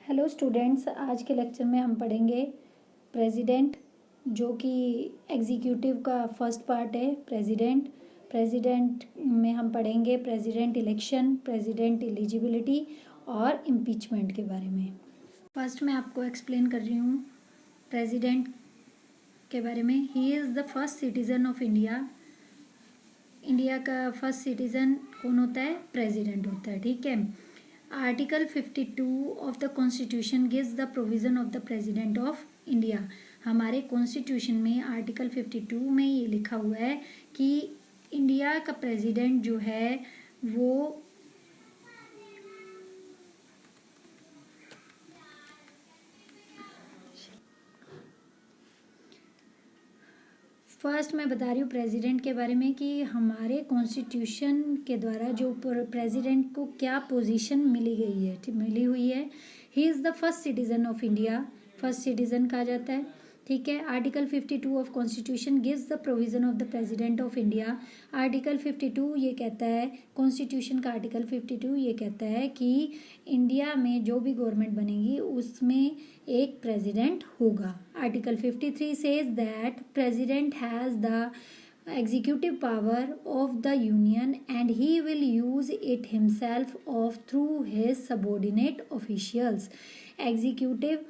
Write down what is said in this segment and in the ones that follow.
Hello students, आज के lecture में हम पढ़ेंगे प्रेसिडेंट, जो कि एग्जीक्यूटिव का फर्स्ट पार्ट है। प्रेसिडेंट में हम पढ़ेंगे प्रेसिडेंट इलेक्शन, प्रेसिडेंट एलिजिबिलिटी और इम्पीचमेंट के बारे में। फर्स्ट मैं आपको एक्सप्लेन कर रही हूँ प्रेसिडेंट के बारे में। He is the first citizen of India. India का फर्स्ट सिटीज़न कौन होता है? प्रेसिडेंट होता है। ठीक है। Article 52 of the constitution gives the provision of the president of India. हमारे कॉन्स्टिट्यूशन में आर्टिकल 52 में ये लिखा हुआ है कि इंडिया का प्रेसिडेंट जो है वो फर्स्ट मैं बता रही हूँ प्रेसिडेंट के बारे में कि हमारे कॉन्स्टिट्यूशन के द्वारा जो प्रेसिडेंट को क्या पोजीशन मिली हुई है। He is the first citizen of India. First citizen कहा जाता है। ठीक है। Article 52 of constitution gives the provision of the president of India. Article 52 ये कहता है, कॉन्स्टिट्यूशन का आर्टिकल 52 ये कहता है कि इंडिया में जो भी गवर्नमेंट बनेगी उसमें एक प्रेसिडेंट होगा। Article 53 says that president has the executive power of the union and he will use it himself of through his subordinate officials। Executive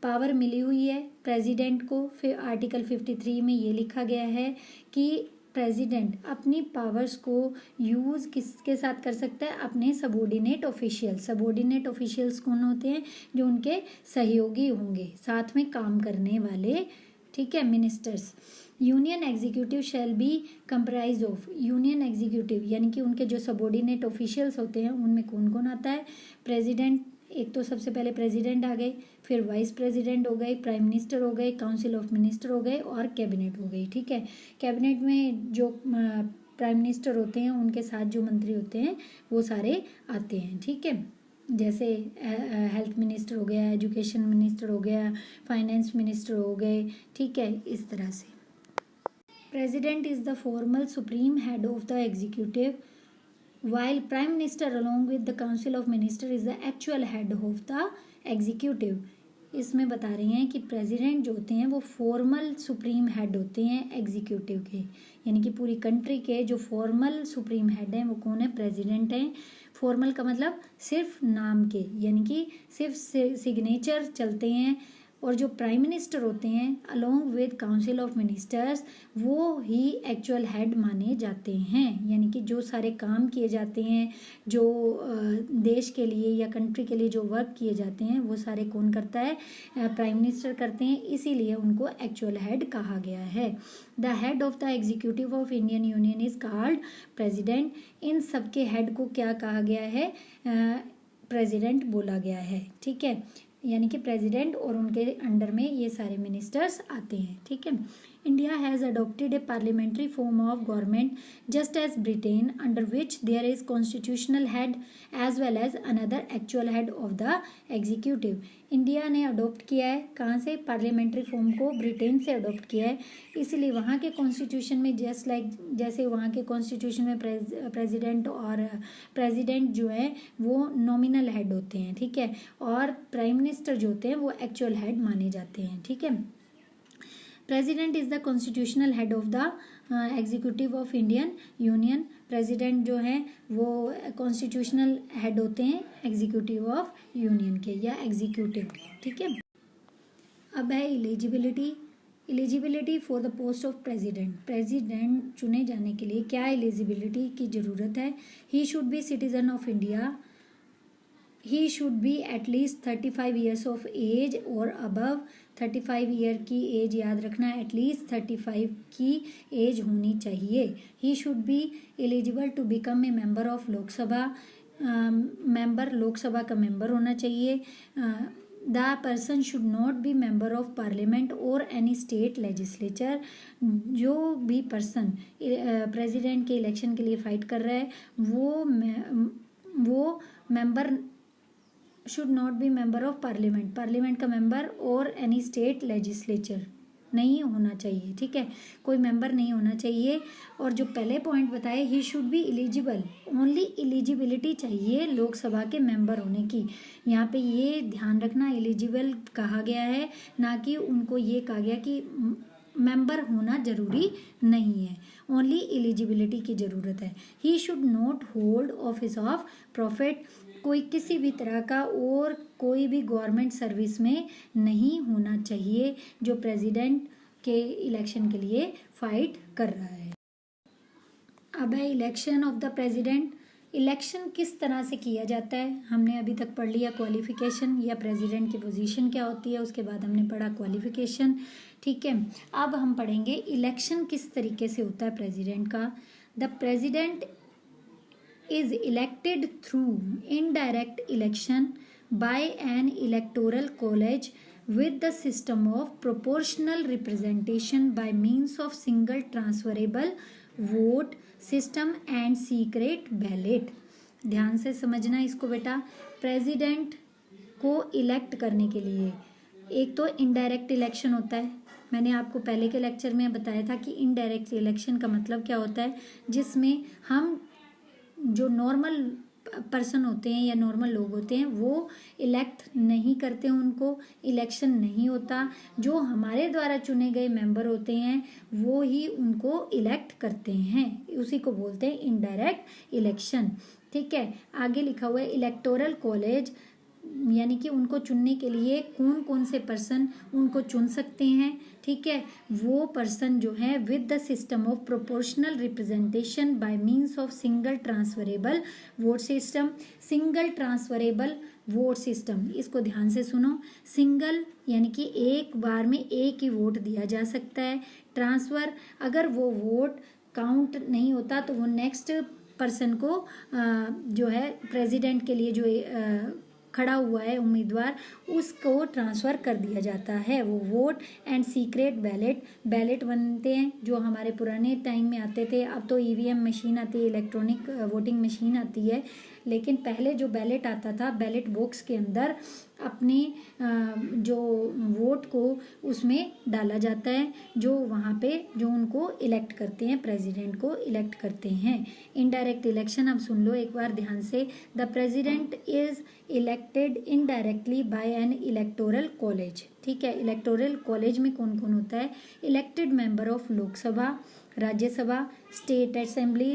power मिली हुई है प्रेसिडेंट को। फिर आर्टिकल 53 में ये लिखा गया है कि प्रेसिडेंट अपनी पावर्स को यूज़ किसके साथ कर सकता है? अपने सबॉर्डिनेट ऑफिशियल्स। सबॉर्डिनेट ऑफिशियल्स कौन होते हैं? जो उनके सहयोगी होंगे, साथ में काम करने वाले। ठीक है। Ministers. Union executive shall be comprise of. Union executive यानी कि उनके जो सबॉर्डिनेट ऑफिशियल्स होते हैं उनमें कौन कौन आता है? प्रेसिडेंट, एक तो सबसे पहले प्रेसिडेंट आ गए, फिर वाइस प्रेसिडेंट हो गए, प्राइम मिनिस्टर हो गए, काउंसिल ऑफ मिनिस्टर हो गए और कैबिनेट हो गई। ठीक है। कैबिनेट में जो प्राइम मिनिस्टर होते हैं उनके साथ जो मंत्री होते हैं वो सारे आते हैं। ठीक है। जैसे हेल्थ मिनिस्टर हो गया, एजुकेशन मिनिस्टर हो गया, फाइनेंस मिनिस्टर हो गए। ठीक है। इस तरह से president is the formal supreme head of the executive while prime minister along with the council of minister is the actual head of the executive। इसमें बता रही हैं कि प्रेसिडेंट जो होते हैं वो फॉर्मल सुप्रीम हेड होते हैं एग्जीक्यूटिव के, यानी कि पूरी कंट्री के जो फॉर्मल सुप्रीम हेड हैं वो कौन है? प्रेसिडेंट हैं। फॉर्मल का मतलब सिर्फ नाम के, यानी कि सिर्फ सिग्नेचर चलते हैं। और जो प्राइम मिनिस्टर होते हैं along with council of ministers वो ही एक्चुअल हेड माने जाते हैं, यानी कि जो सारे काम किए जाते हैं, जो देश के लिए या कंट्री के लिए जो वर्क किए जाते हैं वो सारे कौन करता है? प्राइम मिनिस्टर करते हैं। इसीलिए उनको एक्चुअल हेड कहा गया है। The head of the executive of Indian union is called president. इन सबके हेड को क्या कहा गया है? प्रेसिडेंट बोला गया है। ठीक है। यानी कि प्रेसिडेंट और उनके अंडर में ये सारे मिनिस्टर्स आते हैं। ठीक है। India has adopted a parliamentary form of government just as Britain under which there is constitutional head as well as another actual head of the executive. India ने अडोप्ट किया है कहाँ से? पार्लियामेंट्री फॉर्म को ब्रिटेन से adopt किया है। इसलिए वहाँ के कॉन्स्टिट्यूशन में जैसे वहाँ के कॉन्स्टिट्यूशन में प्रेसिडेंट और प्रेसिडेंट जो है वो नॉमिनल हेड होते हैं। ठीक है। और प्राइम मिनिस्टर जो होते हैं वो एक्चुअल हेड माने जाते हैं। ठीक है। President is the constitutional head of the executive of Indian union. President जो है वो कॉन्स्टिट्यूशनल हेड होते हैं एग्जीक्यूटिव ऑफ यूनियन के या एग्जीक्यूटिव के। ठीक है। अब है eligibility for the post of president. President चुने जाने के लिए क्या एलिजिबिलिटी की ज़रूरत है? He should be citizen of India. He should be at least 35 years of age और अबव। 35 ईयर की एज याद रखना, एटलीस्ट 35 की एज होनी चाहिए। He should be eligible to become a member of Lok Sabha. Lok Sabha का मेंबर होना चाहिए। The person should not be member of parliament और एनी स्टेट लेजिस्लेचर। जो भी पर्सन प्रेसिडेंट के इलेक्शन के लिए फाइट कर रहा है वो member should not be member of parliament का मेंबर और एनी स्टेट लेजिस्लेचर नहीं होना चाहिए, ठीक है, कोई मेंबर नहीं होना चाहिए। और जो पहले पॉइंट बताए, ही should be eligible, only eligibility चाहिए लोकसभा के मेंबर होने की। यहाँ पे ये ध्यान रखना, एलिजिबल कहा गया है, ना कि उनको ये कहा गया कि मेंबर होना जरूरी नहीं है, ओनली एलिजिबिलिटी की जरूरत है। He should not hold office of profit, कोई किसी भी तरह का और कोई भी गवर्नमेंट सर्विस में नहीं होना चाहिए जो प्रेसिडेंट के इलेक्शन के लिए फाइट कर रहा है। अब है election of the president. Election किस तरह से किया जाता है, हमने अभी तक पढ़ लिया क्वालिफिकेशन या प्रेसिडेंट की पोजीशन क्या होती है, उसके बाद हमने पढ़ा क्वालिफिकेशन, ठीक है। अब हम पढ़ेंगे इलेक्शन किस तरीके से होता है प्रेसिडेंट का। The president is elected through indirect election by an electoral college with the system of proportional representation by means of single transferable vote system and secret ballot। ध्यान से समझना इसको बेटा। प्रेसिडेंट को इलेक्ट करने के लिए एक तो इनडायरेक्ट इलेक्शन होता है, मैंने आपको पहले के लेक्चर में बताया था कि इनडायरेक्ट इलेक्शन का मतलब क्या होता है, जिसमें हम जो नॉर्मल पर्सन होते हैं या नॉर्मल लोग होते हैं वो इलेक्ट नहीं करते, उनको इलेक्शन नहीं होता, जो हमारे द्वारा चुने गए मेंबर होते हैं वो ही उनको इलेक्ट करते हैं, उसी को बोलते हैं इनडायरेक्ट इलेक्शन, ठीक है। आगे लिखा हुआ है इलेक्टोरल कॉलेज, यानी कि उनको चुनने के लिए कौन कौन से पर्सन उनको चुन सकते हैं, ठीक है, वो पर्सन जो है with the system of proportional representation by means of single transferable vote system. Single transferable vote system, इसको ध्यान से सुनो। सिंगल यानी कि एक बार में एक ही वोट दिया जा सकता है। ट्रांसफर, अगर वो वोट काउंट नहीं होता तो वो नेक्स्ट पर्सन को जो है प्रेसिडेंट के लिए जो खड़ा हुआ है उम्मीदवार, उसको ट्रांसफ़र कर दिया जाता है वो vote. And secret ballot, ballot बनते हैं जो हमारे पुराने टाइम में आते थे, अब तो ईवीएम मशीन आती है, इलेक्ट्रॉनिक वोटिंग मशीन आती है, लेकिन पहले जो बैलेट आता था, बैलेट बॉक्स के अंदर अपने जो वोट को उसमें डाला जाता है, जो वहाँ पे जो उनको इलेक्ट करते हैं, प्रेसिडेंट को इलेक्ट करते हैं। इनडायरेक्ट इलेक्शन अब सुन लो एक बार ध्यान से। The president is elected indirectly bye N electoral college, ठीक है। इलेक्टोरल कॉलेज में कौन कौन होता है, elected member of Lok Sabha, Rajya Sabha, state assembly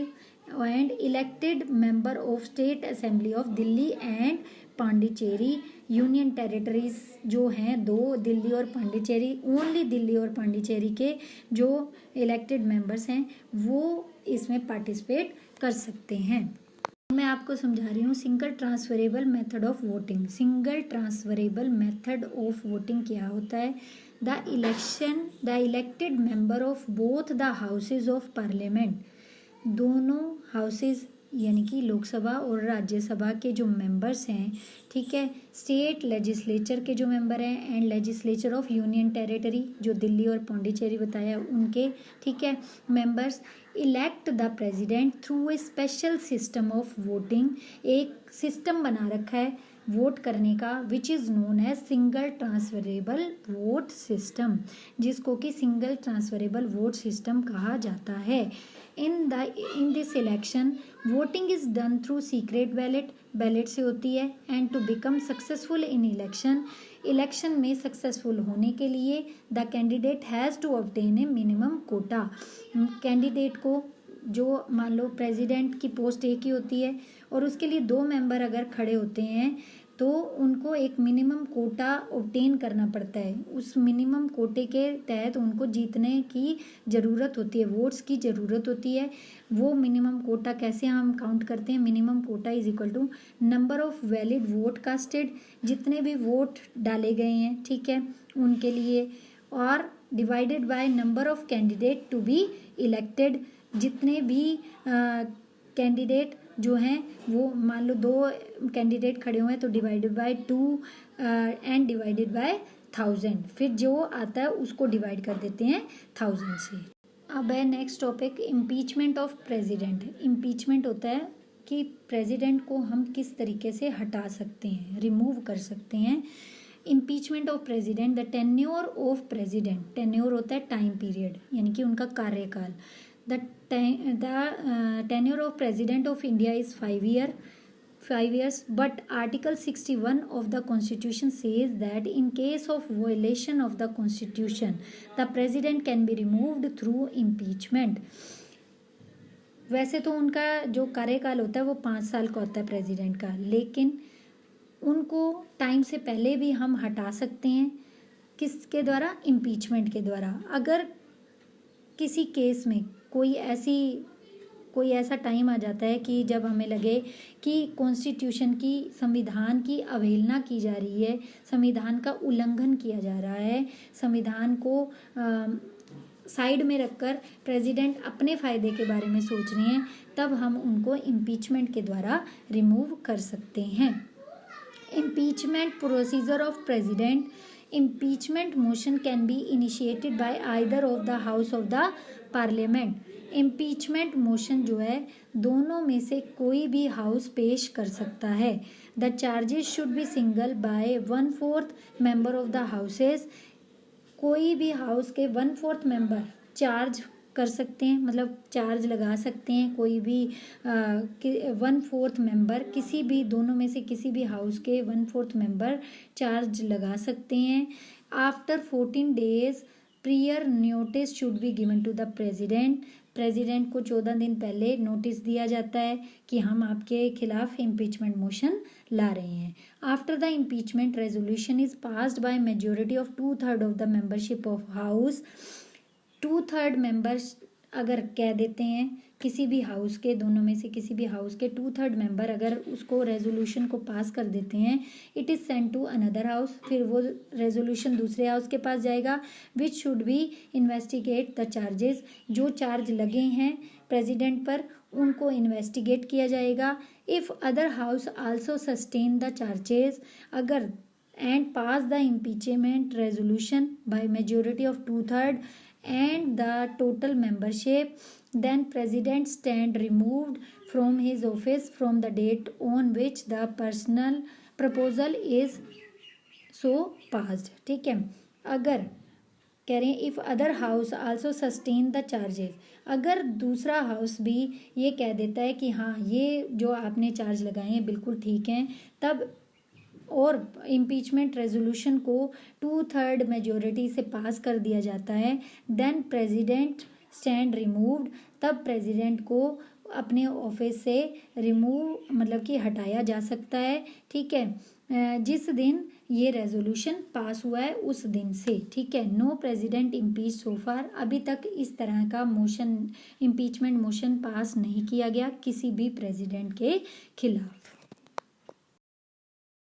and elected member of state assembly of Delhi and Pondicherry. Union territories जो हैं दो, दिल्ली और पांडिचेरी, ओनली दिल्ली और पांडिचेरी के जो इलेक्टेड मेंबर्स हैं वो इसमें पार्टिसिपेट कर सकते हैं। मैं आपको समझा रही हूँ single transferable method of voting. Single transferable method of voting क्या होता है, the elected member of both the houses of parliament, दोनों हाउसेज यानी कि लोकसभा और राज्यसभा के जो मेंबर्स हैं, ठीक है, स्टेट लेजिस्लेचर के जो मेंबर हैं and legislature of union territory जो दिल्ली और पौंडीचेरी बताया उनके, ठीक है, members elect the president through a special system of voting. एक सिस्टम बना रखा है वोट करने का which is known as single transferable vote system, जिसको कि सिंगल ट्रांसफरेबल वोट सिस्टम कहा जाता है। in this election voting is done through secret ballot से होती है। And to become successful in election में सक्सेसफुल होने के लिए the candidate has to obtain a minimum quota. Candidate को जो मान लो प्रेसिडेंट की पोस्ट एक ही होती है और उसके लिए दो मेंबर अगर खड़े होते हैं तो उनको एक मिनिमम कोटा ऑब्टेन करना पड़ता है। उस मिनिमम कोटे के तहत उनको जीतने की ज़रूरत होती है, वोट्स की ज़रूरत होती है। वो मिनिमम कोटा कैसे हम काउंट करते हैं, minimum quota is equal to number of valid vote casted, जितने भी वोट डाले गए हैं, ठीक है, उनके लिए, और divided by number of candidate to be elected, जितने भी कैंडिडेट जो हैं वो मान लो दो कैंडिडेट खड़े हुए हैं तो divided by 2 and divided by 1000, फिर जो आता है उसको डिवाइड कर देते हैं 1000 से। अब है next topic impeachment of president. Impeachment होता है कि प्रेसिडेंट को हम किस तरीके से हटा सकते हैं, रिमूव कर सकते हैं। Impeachment of president, the tenure of president, tenure होता है टाइम पीरियड यानी कि उनका कार्यकाल, the tenure of president of India is 5 years, but Article 61 of the Constitution says that in case of violation of the Constitution, the President can be removed through impeachment. वैसे तो उनका जो कार्यकाल होता है वो 5 साल का होता है प्रेसिडेंट का, लेकिन उनको टाइम से पहले भी हम हटा सकते हैं। किसके द्वारा? इम्पीचमेंट के द्वारा। अगर किसी केस में कोई ऐसा टाइम आ जाता है कि जब हमें लगे कि कॉन्स्टिट्यूशन की, संविधान की अवहेलना की जा रही है, संविधान का उल्लंघन किया जा रहा है, संविधान को साइड में रखकर प्रेसिडेंट अपने फ़ायदे के बारे में सोच रहे हैं, तब हम उनको इम्पीचमेंट के द्वारा रिमूव कर सकते हैं। Impeachment procedure of president, impeachment motion can be initiated by either of the house of the parliament. Impeachment motion जो है दोनों में से कोई भी हाउस पेश कर सकता है। The charges should be single by 1/4 member of the houses. कोई भी हाउस के 1/4 मेंबर चार्ज कर सकते हैं, मतलब चार्ज लगा सकते हैं। कोई भी 1/4 मेंबर, किसी भी दोनों में से किसी भी हाउस के 1/4 मेंबर चार्ज लगा सकते हैं। After 14 days prior notice should be given to the president. President को 14 दिन पहले नोटिस दिया जाता है कि हम आपके खिलाफ इम्पीचमेंट मोशन ला रहे हैं। After the impeachment resolution is passed by majority of 2/3 of the membership of house. 2/3 members अगर कह देते हैं किसी भी हाउस के, दोनों में से किसी भी हाउस के 2/3 मेंबर अगर उसको रेजोल्यूशन को पास कर देते हैं, it is send to another house. फिर वो रेजोल्यूशन दूसरे हाउस के पास जाएगा, which should be investigate the charges. जो चार्ज लगे हैं प्रेसिडेंट पर उनको इन्वेस्टिगेट किया जाएगा। If other house also sustain the charges, अगर and pass the impeachment resolution by majority of 2/3 and the total membership, then president stand removed from his office from the date on which the personal proposal is so passed। ठीक है, अगर कह रहे हैं if other house also sustain the charges, अगर दूसरा house भी ये कह देता है कि हाँ ये जो आपने चार्ज लगाए हैं बिल्कुल ठीक हैं, तब और इम्पीचमेंट रेजोल्यूशन को 2/3 मेजोरिटी से पास कर दिया जाता है, देन प्रेसिडेंट स्टैंड रिमूव्ड, तब प्रेसिडेंट को अपने ऑफिस से रिमूव मतलब कि हटाया जा सकता है। ठीक है, जिस दिन ये रेजोल्यूशन पास हुआ है उस दिन से। ठीक है, नो प्रेसिडेंट इम्पीच सो फार, अभी तक इस तरह का मोशन, इम्पीचमेंट मोशन पास नहीं किया गया किसी भी प्रेसिडेंट के खिलाफ।